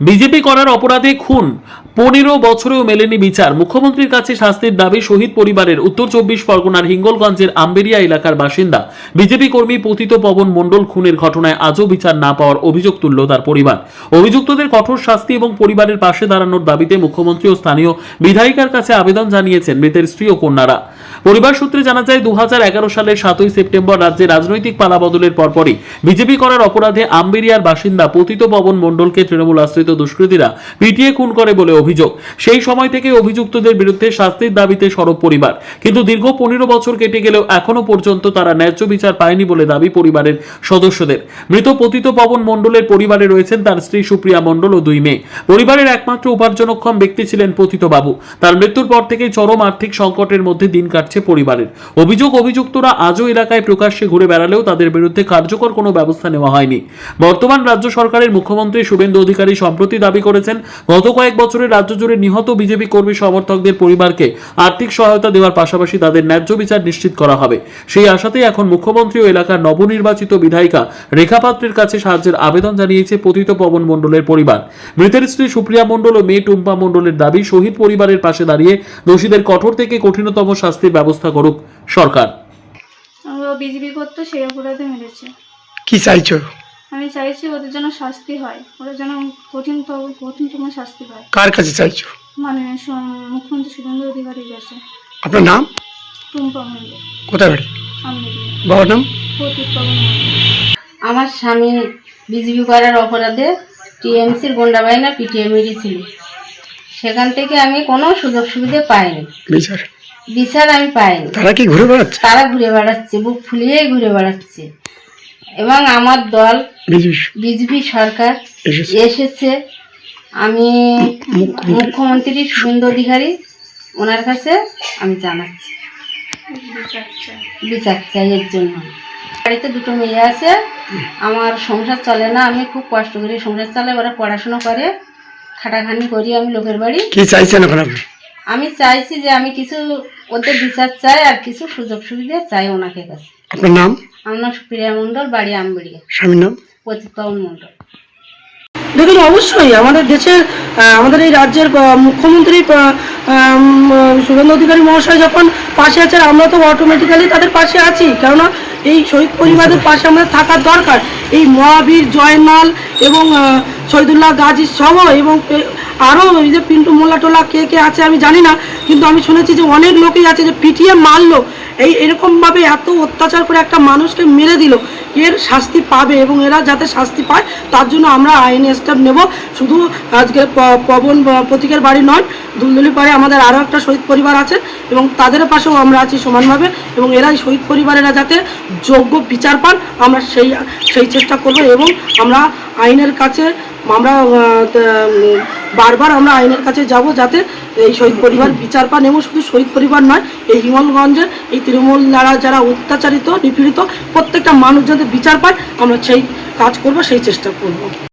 BJP করার অপরাধে খুন 15 বছরেও মেলেনি বিচার। মুখ্যমন্ত্রীর কাছে শাস্তির দাবি শহীদ পরিবারের। উত্তর 24 পরগনার হিঙ্গলগঞ্জের আম্বেরিয়া এলাকার বাসিন্দা বিজেপি কর্মী পতিত পবন মণ্ডল খুনের ঘটনায় আজও বিচার না পাওয়ার অভিযোগ তুলল তার পরিবার। অভিযুক্তদের কঠোর শাস্তি এবং পরিবারের পাশে দাঁড়ানোর দাবিতে মুখ্যমন্ত্রী ও স্থানীয় বিধায়িকার কাছে আবেদন জানিয়েছেন মৃতের স্ত্রী ও কন্যারা। পরিবার সূত্রে জানা যায় 2011 সালের 7 সেপ্টেম্বর রাজ্যে রাজনৈতিক পালাবদলের পরপরই বিজেপি করার অপরাধে আম্বেরিয়ার বাসিন্দা পতিত পবন মণ্ডলকে তৃণমূল আশ্রিত দুষ্কৃতীরা পিটিয়ে খুন করে বলে অভিযোগ। সেই সময় থেকে অভিযুক্তদের বিরুদ্ধে শাস্তির দাবিতে সরব পরিবার, কিন্তু দীর্ঘ 15 বছর কেটে গেলেও এখনো পর্যন্ত তারা ন্যায্য বিচার পায়নি বলে দাবি পরিবারের সদস্যদের। মৃত পতিত পবন মণ্ডলের পরিবারে রয়েছেন তার স্ত্রী সুপ্রিয়া মণ্ডল ও 2 মেয়ে। পরিবারের একমাত্র উপার্জনক্ষম ব্যক্তি ছিলেন পতিত বাবু। তার মৃত্যুর পর থেকে চরম আর্থিক সংকটের মধ্যে দিন কাটছে পরিবারের। অভিযুক্তরা আজও এলাকায় প্রকাশ্যে ঘুরে বেড়ালেও তাদের বিরুদ্ধে কার্যকর কোনো ব্যবস্থা নেওয়া হয়নি। বর্তমান রাজ্য সরকারের মুখ্যমন্ত্রী শুভেন্দু অধিকারী সম্প্রতি দাবি করেছেন গত কয়েক বছরে রাজ্য জুড়ে নিহত বিজেপি কর্মী সমর্থকদের পরিবারকে আর্থিক সহায়তা দেওয়ার পাশাপাশি তাদের ন্যায্য বিচার নিশ্চিত করা হবে। সেই আশাতেই এখন মুখ্যমন্ত্রী ও এলাকার নবনির্বাচিত বিধায়িকা রেখা পাত্রের কাছে সাহায্যের আবেদন জানিয়েছে পতিত পবন মণ্ডলের পরিবার। মৃতের স্ত্রী সুপ্রিয়া মণ্ডল ও মেয়ে টুম্পা মণ্ডলের দাবি শহীদ পরিবারের পাশে দাঁড়িয়ে দোষীদের কঠোর থেকে কঠিনতম শাস্তির ব্যবস্থা করুক সরকার। বিজেপি করতো সেই অপরাধে মেরেছে। কি চাইছো? আমি চাইছি ওদের জন্য শাস্তি হয়, ওদের জন্য কঠিনতম শাস্তি হয়। কার কাছে চাইছো? মানে মুখ্যমন্ত্রী শুভেন্দু অধিকারীর কাছে। আপনার নাম? টুম্পা মণ্ডল। কোথায় বাড়ি? আম্বেরিয়া। বাবার নাম? পতিত পবন মণ্ডল। আমার স্বামী বিজেপি করার অপরাধে টিএমসির গুন্ডা বাহিনী পিটিয়ে মেরেছিল। সেখান থেকে আমি কোনো সুযোগ সুবিধা পাইনি, বিচার আমি পাইনি। তারা কি ঘুরে বেড়াচ্ছে? তারা ঘুরে বেড়াচ্ছে, বুক ফুলিয়েই ঘুরে বেড়াচ্ছে। এবং আমার দল বিজেপি সরকার এসেছে। আমি মুখ্যমন্ত্রী শুভেন্দু অধিকারী ওনার কাছে আমি জানাচ্ছি বিচার চাই। এর জন্য বাড়িতে 2 মেয়ে আছে, আমার সংসার চলে না। আমি খুব কষ্ট করি সংসার চালাই। ওরা পড়াশোনা করে, খাটাখানি করি আমি লোকের বাড়ি। কি চাইছেন এখন আপনি? আমি চাইছি যে আমি কিছু ওদের বিচার চাই আর কিছু সুযোগ সুবিধা চাই ওনাকে কাছে। আপনার নাম? আমার নাম সুপ্রিয়া মণ্ডল, বাড়ি আম্বেরিয়া। স্বামীর নাম? পতিত পবন মণ্ডল। দেখুন, অবশ্যই আমাদের দেশের আমাদের এই রাজ্যের মুখ্যমন্ত্রী শুভেন্দু অধিকারী মহাশয় যখন পাশে আছেন, আমরা তো অটোমেটিক্যালি তাদের পাশে আছি। কেননা এই শহীদ পরিবারের পাশে আমাদের থাকার দরকার। এই মহাবীর জয়নাল এবং শহীদুল্লাহ গাজী সহ এবং আরও এই যে পিন্টু মোল্লা টোলা কে আছে আমি জানি না, কিন্তু আমি শুনেছি যে অনেক লোকই আছে যে পিটিয়ে মারলো। এরকমভাবে এত অত্যাচার করে একটা মানুষকে মেরে দিল, এর শাস্তি পাবে এবং এরা যাতে শাস্তি পায় তার জন্য আমরা আইনি স্টেপ নেব। শুধু আজকে পবন প্রতীকের বাড়ি নয়, দুলদুলি পাড়ে আমাদের আরও একটা শহীদ পরিবার আছে এবং তাদের পাশেও আমরা আছি সমানভাবে। এবং এরা শহীদ পরিবারেরা যাতে যোগ্য বিচার পান আমরা সেই চেষ্টা করব। এবং আমরা আইনের কাছে বারবার আমরা আইনের কাছে যাব যাতে এই শহীদ পরিবার বিচার পান। এবং শুধু শহীদ পরিবার নয়, এই হিঙ্গলগঞ্জের এই তৃণমূল দ্বারা যারা অত্যাচারিত নিপীড়িত প্রত্যেকটা মানুষ যাতে বিচার পায় আমরা সেই কাজ করব, সেই চেষ্টা করব।